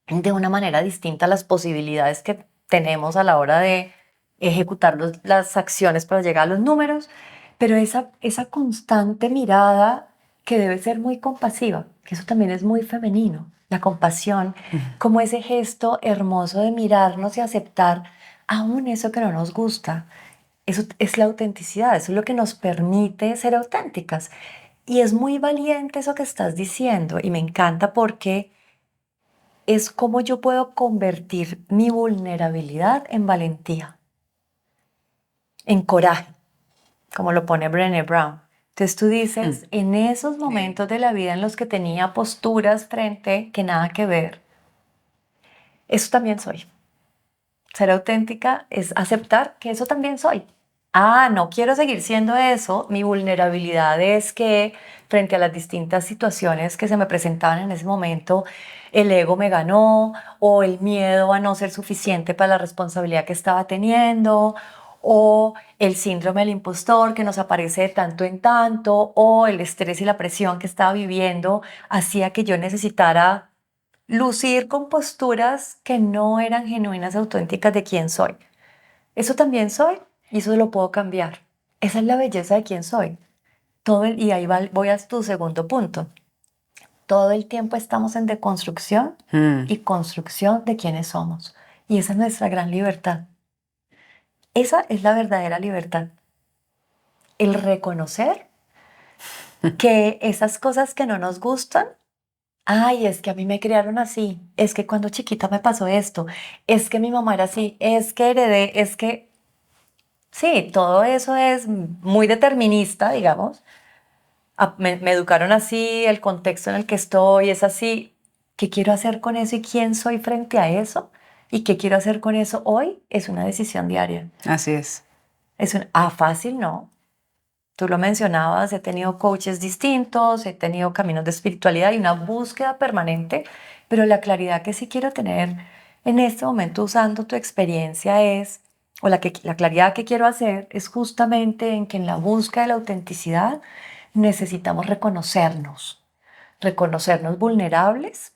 de una manera distinta las posibilidades que tenemos a la hora de ejecutar las acciones para llegar a los números, pero esa constante mirada que debe ser muy compasiva, que eso también es muy femenino, la compasión, como ese gesto hermoso de mirarnos y aceptar aún eso que no nos gusta. Eso es la autenticidad, eso es lo que nos permite ser auténticas. Y es muy valiente eso que estás diciendo y me encanta porque es cómo yo puedo convertir mi vulnerabilidad en valentía, en coraje, como lo pone Brené Brown. Entonces tú dices, en esos momentos de la vida en los que tenía posturas frente que nada que ver, eso también soy. Ser auténtica es aceptar que eso también soy. Ah, no quiero seguir siendo eso. Mi vulnerabilidad es que frente a las distintas situaciones que se me presentaban en ese momento, el ego me ganó o el miedo a no ser suficiente para la responsabilidad que estaba teniendo o el síndrome del impostor que nos aparece de tanto en tanto o el estrés y la presión que estaba viviendo hacía que yo necesitara lucir con posturas que no eran genuinas, auténticas de quién soy. Eso también soy y eso lo puedo cambiar. Esa es la belleza de quién soy. Y ahí voy a tu segundo punto. Todo el tiempo estamos en deconstrucción y construcción de quiénes somos. Y esa es nuestra gran libertad. Esa es la verdadera libertad. El reconocer que esas cosas que no nos gustan, ay, es que a mí me criaron así, es que cuando chiquita me pasó esto, es que mi mamá era así, es que heredé, es que sí, todo eso es muy determinista, digamos. Me educaron así, el contexto en el que estoy es así. ¿Qué quiero hacer con eso y quién soy frente a eso? ¿Y qué quiero hacer con eso hoy? Es una decisión diaria. Así es. Fácil no. Tú lo mencionabas, he tenido coaches distintos, he tenido caminos de espiritualidad y una búsqueda permanente, pero la claridad que sí quiero tener en este momento usando tu experiencia es, la claridad que quiero hacer es justamente en que en la búsqueda de la autenticidad necesitamos reconocernos vulnerables,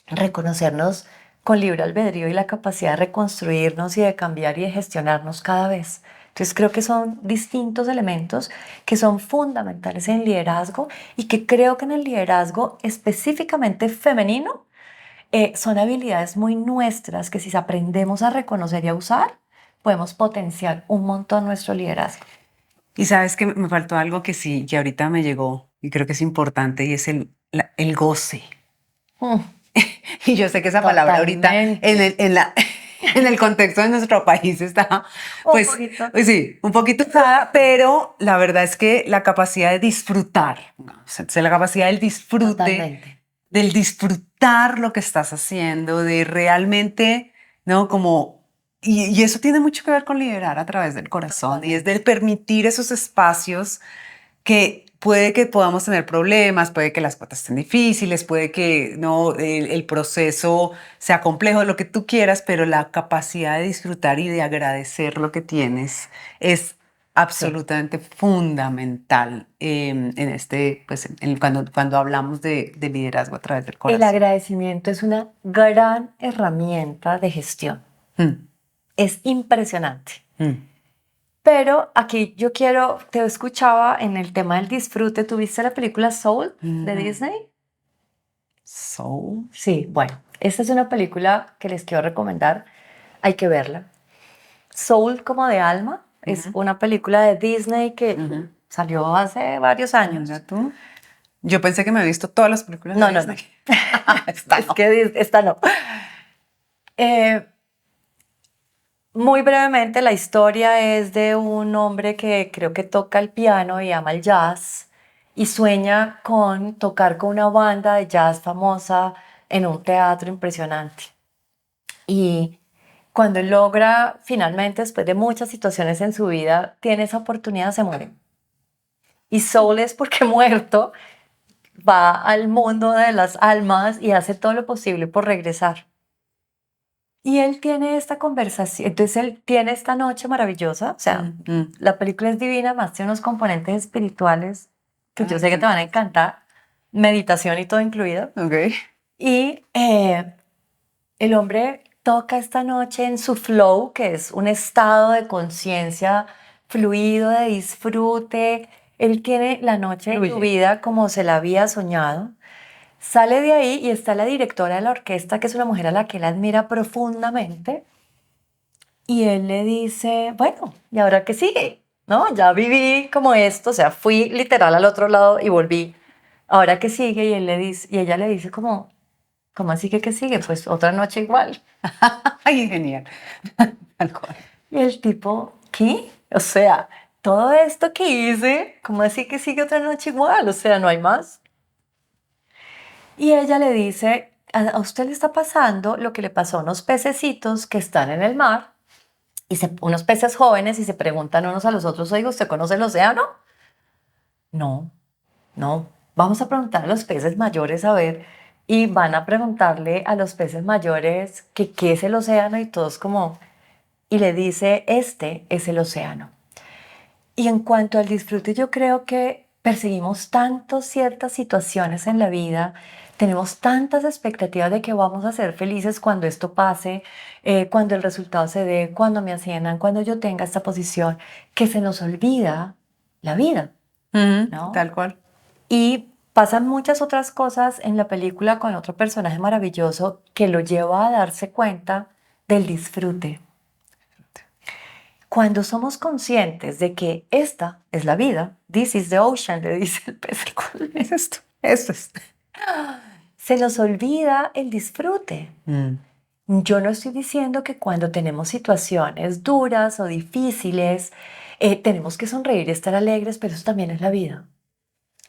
reconocernos con libre albedrío y la capacidad de reconstruirnos y de cambiar y de gestionarnos cada vez. Entonces creo que son distintos elementos que son fundamentales en el liderazgo y que creo que en el liderazgo específicamente femenino son habilidades muy nuestras que si aprendemos a reconocer y a usar, podemos potenciar un montón nuestro liderazgo. Y sabes que me faltó algo que sí, que ahorita me llegó y creo que es importante y es el goce. Y yo sé que esa palabra ahorita en el contexto de nuestro país está, pues, sí, un poquito usada, pero la verdad es que la capacidad de disfrutar, ¿no? O sea, la capacidad del disfrute, Totalmente. del disfrutar lo que estás haciendo, de realmente, ¿no? Como, y eso tiene mucho que ver con liderar a través del corazón y es del permitir esos espacios que puede que podamos tener problemas, puede que las cosas estén difíciles, puede que no, el proceso sea complejo, lo que tú quieras, pero la capacidad de disfrutar y de agradecer lo que tienes es absolutamente fundamental pues, cuando hablamos de liderazgo a través del El corazón. agradecimiento es una gran herramienta de gestión. Mm, Es impresionante. mm. Pero aquí te escuchaba en el tema del disfrute. ¿Tuviste la película Soul de Disney? Soul. Sí, bueno, esta es una película que les quiero recomendar. Hay que verla. Soul como de alma es una película de Disney que salió hace varios años. Mira tú. Yo pensé que me había visto todas las películas de No, no, Disney. no. Esta Es no. que esta no. Eh, Muy brevemente, la historia es de un hombre que creo que toca el piano y ama el jazz y sueña con tocar con una banda de jazz famosa en un teatro impresionante. Y cuando él logra, finalmente, después de muchas situaciones en su vida, tiene esa oportunidad, se muere. Y Soul es porque muerto, va al mundo de las almas y hace todo lo posible por regresar. Y él tiene esta conversación, entonces él tiene esta noche maravillosa, o sea, la película es divina, más tiene unos componentes espirituales que yo sé que te van a encantar, meditación y todo incluido. Ok. Y el hombre toca esta noche en su flow, que es un estado de conciencia fluido, de disfrute. Él tiene la noche de su vida como se la había soñado. Sale de ahí y está la directora de la orquesta, que es una mujer a la que él admira profundamente. Y él le dice, bueno, ¿y ahora qué sigue? ¿No? Ya viví como esto, o sea, fui literal al otro lado y volví. ¿Ahora qué sigue? Y él le dice, y ella le dice como, ¿cómo así que qué sigue? Pues otra noche igual. Ay, genial. Tal cual. Y el tipo, ¿qué? O sea, todo esto que hice, ¿cómo así que sigue otra noche igual? O sea, no hay más. Y ella le dice, a usted le está pasando lo que le pasó a unos pececitos que están en el mar, unos peces jóvenes y se preguntan unos a los otros, oiga, ¿usted conoce el océano? No, no. Vamos a preguntar a los peces mayores a ver, y van a preguntarle a los peces mayores que qué es el océano y todos como, y le dice, este es el océano. Y en cuanto al disfrute, yo creo que perseguimos tanto ciertas situaciones en la vida, tenemos tantas expectativas de que vamos a ser felices cuando esto pase, cuando el resultado se dé, cuando me asciendan, cuando yo tenga esta posición, que se nos olvida la vida, ¿no? Tal cual. Y pasan muchas otras cosas en la película con otro personaje maravilloso que lo lleva a darse cuenta del disfrute. Cuando somos conscientes de que esta es la vida, this is the ocean, le dice el pez. ¿Cuál es esto? Esto es. Se nos olvida el disfrute. Yo no estoy diciendo que cuando tenemos situaciones duras o difíciles, tenemos que sonreír y estar alegres, pero eso también es la vida.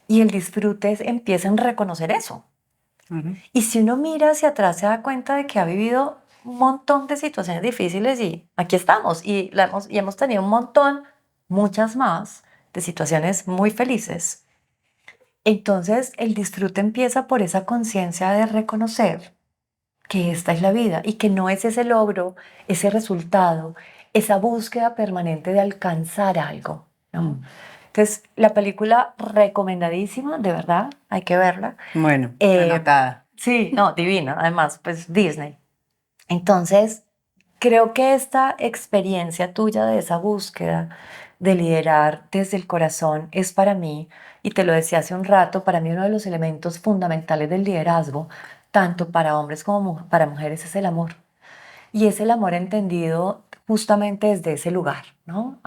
Y el disfrute empieza en reconocer eso. Y si uno mira hacia atrás, se da cuenta de que ha vivido un montón de situaciones difíciles y aquí estamos. Y hemos tenido un montón, muchas más, de situaciones muy felices. Entonces, el disfrute empieza por esa conciencia de reconocer que esta es la vida y que no es ese logro, ese resultado, esa búsqueda permanente de alcanzar algo, ¿no? Entonces, la película recomendadísima, de verdad, hay que verla. Bueno, anotada. Sí, no, divina, además, pues Disney. Entonces, creo que esta experiencia tuya de esa búsqueda de liderar desde el corazón es para mí, y te lo decía hace un rato, para mí uno de los elementos fundamentales del liderazgo, tanto para hombres como para mujeres, es el amor. Y es el amor entendido justamente desde ese lugar, ¿no?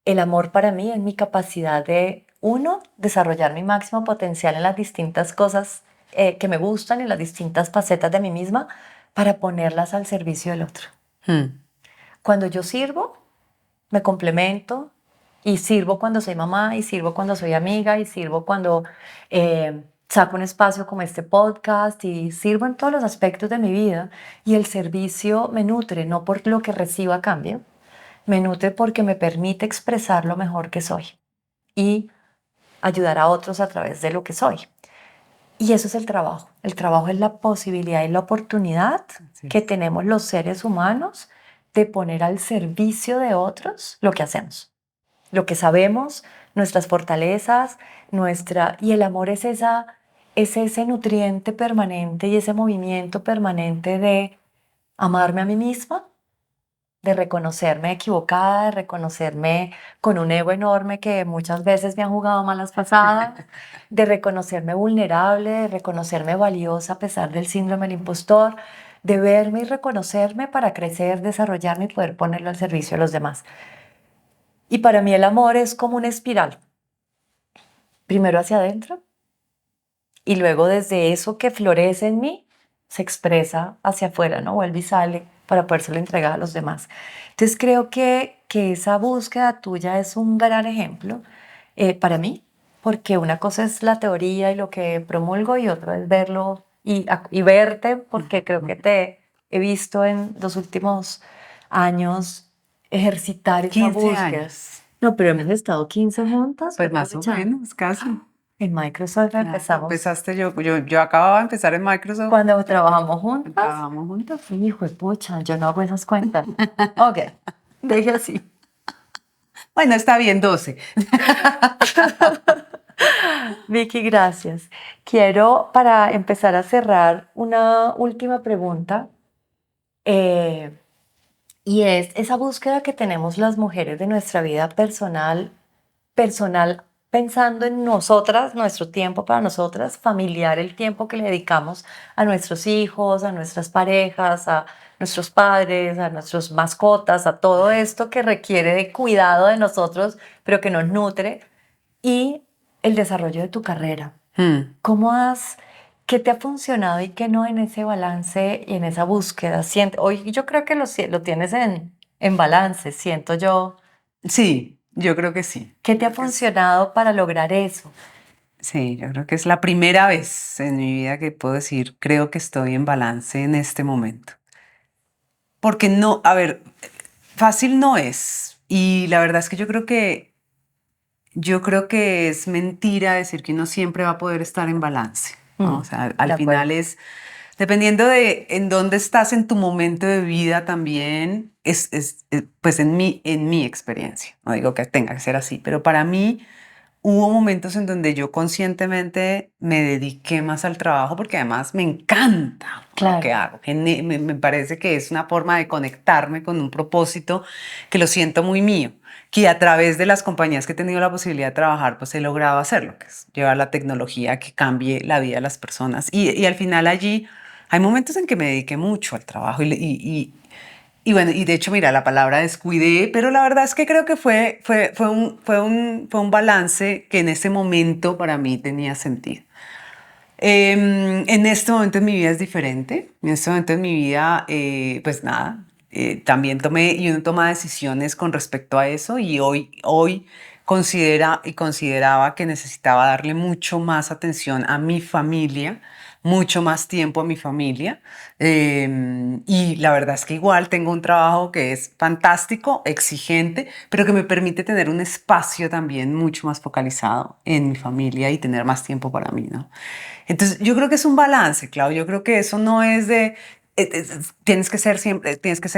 El amor para mí es mi capacidad de, uno, desarrollar mi máximo potencial en las distintas cosas que me gustan y las distintas facetas de mí misma para ponerlas al servicio del otro. Cuando yo sirvo, me complemento y sirvo cuando soy mamá y sirvo cuando soy amiga y sirvo cuando saco un espacio como este podcast y sirvo en todos los aspectos de mi vida, y el servicio me nutre no por lo que recibo a cambio, me nutre porque me permite expresar lo mejor que soy y ayudar a otros a través de lo que soy. Y eso es el trabajo. El trabajo es la posibilidad y la oportunidad que tenemos los seres humanos de poner al servicio de otros lo que hacemos, lo que sabemos, nuestras fortalezas, y el amor es ese nutriente permanente y ese movimiento permanente de amarme a mí misma, de reconocerme equivocada, de reconocerme con un ego enorme que muchas veces me han jugado malas pasadas, de reconocerme vulnerable, de reconocerme valiosa a pesar del síndrome del impostor, de verme y reconocerme para crecer, desarrollarme y poder ponerlo al servicio de los demás. Y para mí el amor es como una espiral, primero hacia adentro y luego desde eso que florece en mí se expresa hacia afuera, ¿no? Vuelve y sale para podérselo entregar a los demás. Entonces creo que esa búsqueda tuya es un gran ejemplo para mí, porque una cosa es la teoría y lo que promulgo y otra es verlo y verte, porque creo que te he visto en los últimos años ejercitar esa 15 búsqueda. años. No, pero hemos estado 15 juntas. Pues más o menos, casi. En Microsoft Claro, empezamos. empezaste yo acababa de empezar en Microsoft. Cuando trabajamos juntas. Trabajamos juntas. Hijo de pucha, yo no hago esas cuentas. Ok, deje así. Bueno, está bien, 12. Vicky, gracias. Quiero, para empezar a cerrar, una última pregunta. Y es esa búsqueda que tenemos las mujeres de nuestra vida personal pensando en nosotras, nuestro tiempo para nosotras, familiar, el tiempo que le dedicamos a nuestros hijos, a nuestras parejas, a nuestros padres, a nuestras mascotas, a todo esto que requiere de cuidado de nosotros, pero que nos nutre, y el desarrollo de tu carrera. ¿Qué te ha funcionado y qué no en ese balance y en esa búsqueda? Hoy yo creo que lo tienes en balance, siento yo. Sí, yo creo que sí. ¿Qué te ha funcionado para lograr eso? Sí, yo creo que es la primera vez en mi vida que puedo decir, creo que estoy en balance en este momento. Porque no, a ver, fácil no es. Y la verdad es que yo creo que es mentira decir que uno siempre va a poder estar en balance, ¿no? O sea, al final es, dependiendo de en dónde estás en tu momento de vida también, pues en mi experiencia. No digo que tenga que ser así, pero para mí hubo momentos en donde yo conscientemente me dediqué más al trabajo porque además me encanta lo que hago. Me parece que es una forma de conectarme con un propósito que lo siento muy mío, que a través de las compañías que he tenido la posibilidad de trabajar, pues he logrado hacerlo, que es llevar la tecnología que cambie la vida de las personas. Y al final allí hay momentos en que me dediqué mucho al trabajo y bueno, y de hecho, mira, la palabra descuidé, pero la verdad es que creo que fue un balance que en ese momento para mí tenía sentido. En este momento en mi vida es diferente. En este momento en mi vida, pues nada, también uno toma decisiones con respecto a eso y hoy consideraba que necesitaba darle mucho más atención a mi familia, mucho más tiempo a mi familia. Y la verdad es que igual tengo un trabajo que es fantástico, exigente, pero que me permite tener un espacio también mucho más focalizado en mi familia y tener más tiempo para mí, ¿no? Entonces, yo creo que es un balance, Clau. Yo creo que eso no es de tienes que ser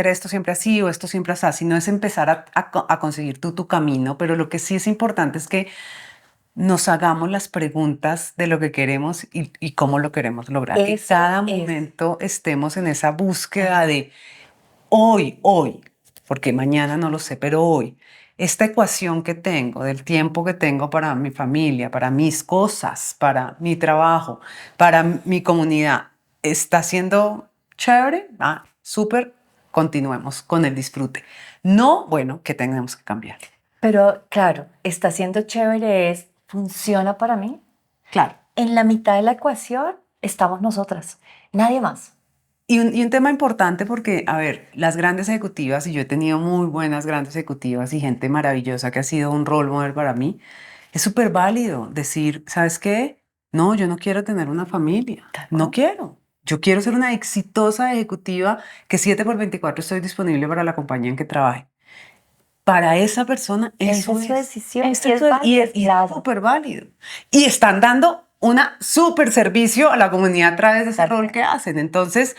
esto siempre así o esto siempre así, sino es empezar a conseguir tu camino. Pero lo que sí es importante es que nos hagamos las preguntas de lo que queremos y cómo lo queremos lograr. Que cada momento estemos en esa búsqueda de hoy, porque mañana no lo sé, pero hoy, esta ecuación que tengo del tiempo que tengo para mi familia, para mis cosas, para mi trabajo, para mi comunidad, ¿está siendo chévere? Súper, continuemos con el disfrute. No, bueno, que tenemos que cambiar. Pero claro, está siendo chévere, ¿funciona para mí? Claro. En la mitad de la ecuación estamos nosotras, nadie más. Y un tema importante porque, a ver, las grandes ejecutivas, y yo he tenido muy buenas grandes ejecutivas y gente maravillosa que ha sido un role model para mí, es súper válido decir, ¿sabes qué? No, yo no quiero tener una familia, no quiero. Yo quiero ser una exitosa ejecutiva que 7x24 estoy disponible para la compañía en que trabaje. Para esa persona eso es su decisión y es súper válido. Y están dando una súper servicio a la comunidad a través de ese rol que hacen. Entonces,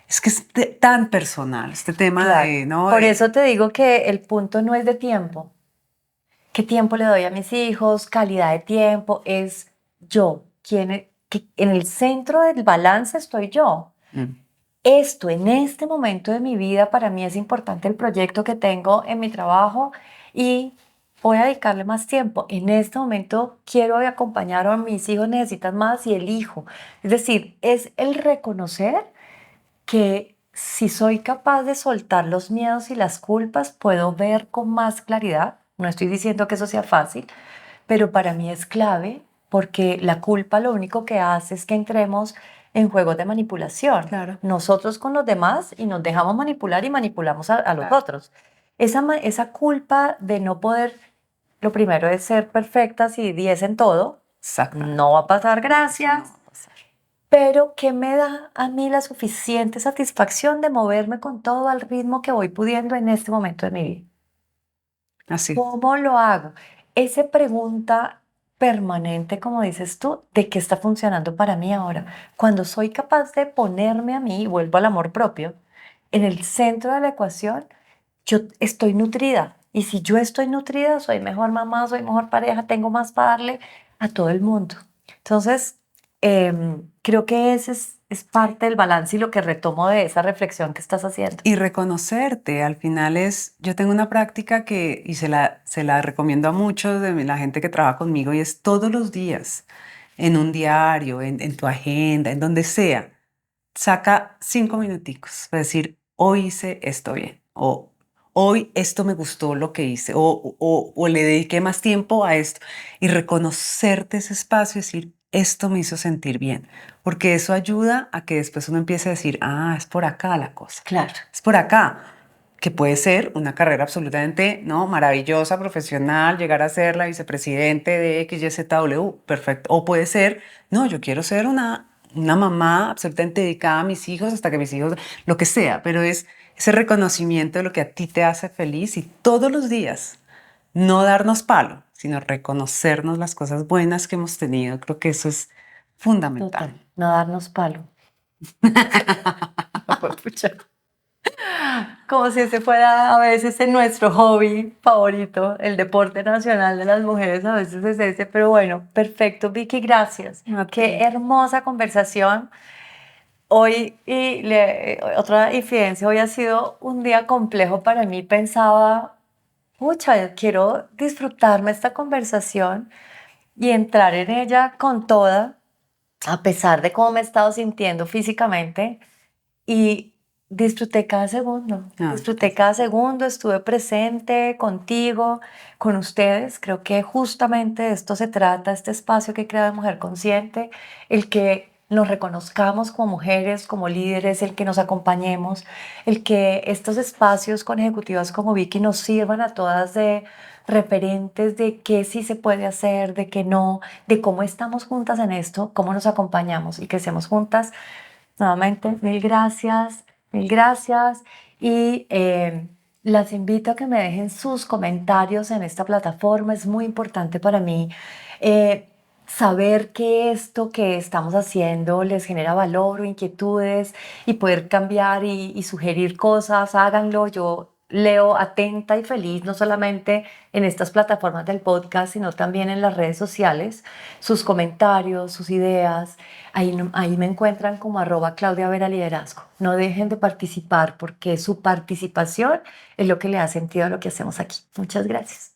Es que es tan personal este tema Claro. de, ¿no? Por eso te digo que el punto no es de tiempo. ¿Qué tiempo le doy a mis hijos? Calidad de tiempo. Es yo. En el centro del balance estoy yo. Mm. Esto, en este momento de mi vida, para mí es importante el proyecto que tengo en mi trabajo y voy a dedicarle más tiempo. En este momento quiero acompañar a mis hijos, necesitan más y elijo. Es decir, es el reconocer que si soy capaz de soltar los miedos y las culpas, puedo ver con más claridad. No estoy diciendo que eso sea fácil, pero para mí es clave porque la culpa lo único que hace es que entremos en juegos de manipulación. Claro. Nosotros con los demás y nos dejamos manipular y manipulamos a los Claro. otros. Esa culpa de no poder, lo primero es ser perfectas y 10 en todo. Exactamente. No va a pasar, gracias. No va a pasar. Pero que me da a mí la suficiente satisfacción de moverme con todo al ritmo que voy pudiendo en este momento de mi vida. Así es. ¿Cómo lo hago? Esa pregunta permanente, como dices tú, de qué está funcionando para mí ahora. Cuando soy capaz de ponerme a mí, y vuelvo al amor propio, en el centro de la ecuación, yo estoy nutrida. Y si yo estoy nutrida, soy mejor mamá, soy mejor pareja, tengo más para darle a todo el mundo. Entonces, creo que ese es parte del balance y lo que retomo de esa reflexión que estás haciendo. Y reconocerte, al final yo tengo una práctica y se la recomiendo a muchos de la gente que trabaja conmigo y es todos los días, en un diario, en tu agenda, en donde sea, saca 5 minuticos para decir, hoy hice esto bien, o hoy esto me gustó lo que hice, o le dediqué más tiempo a esto, y reconocerte ese espacio y decir, esto me hizo sentir bien, porque eso ayuda a que después uno empiece a decir, ah, es por acá la cosa, Claro. es por acá, que puede ser una carrera absolutamente, ¿no?, maravillosa, profesional, llegar a ser la vicepresidente de XYZW, perfecto, o puede ser, no, yo quiero ser una mamá absolutamente dedicada a mis hijos hasta que mis hijos, lo que sea, pero es ese reconocimiento de lo que a ti te hace feliz y todos los días no darnos palo, sino reconocernos las cosas buenas que hemos tenido. Creo que eso es fundamental. Total, no darnos palo. Pucha. Como si ese fuera a veces en nuestro hobby favorito, el deporte nacional de las mujeres, a veces es ese, pero bueno, perfecto, Vicky, gracias. A Qué ti. hermosa conversación. Hoy, otra infidencia, hoy ha sido un día complejo para mí. Pensaba, pucha, quiero disfrutarme esta conversación y entrar en ella con toda, a pesar de cómo me he estado sintiendo físicamente. Y disfruté cada segundo, Ah, disfruté cada segundo, estuve presente contigo, con ustedes. Creo que justamente de esto se trata, este espacio que he creado de Mujer Consciente, el que nos reconozcamos como mujeres, como líderes, el que nos acompañemos, el que estos espacios con ejecutivas como Vicky nos sirvan a todas de referentes de qué sí se puede hacer, de qué no, de cómo estamos juntas en esto, cómo nos acompañamos y crecemos juntas. Nuevamente, mil gracias, mil gracias. Y las invito a que me dejen sus comentarios en esta plataforma. Es muy importante para mí saber que esto que estamos haciendo les genera valor o inquietudes y poder cambiar y sugerir cosas. Háganlo. Yo leo atenta y feliz, no solamente en estas plataformas del podcast, sino también en las redes sociales, sus comentarios, sus ideas. Ahí me encuentran como @Claudia Vera Liderazgo. No dejen de participar porque su participación es lo que le da sentido a lo que hacemos aquí. Muchas gracias.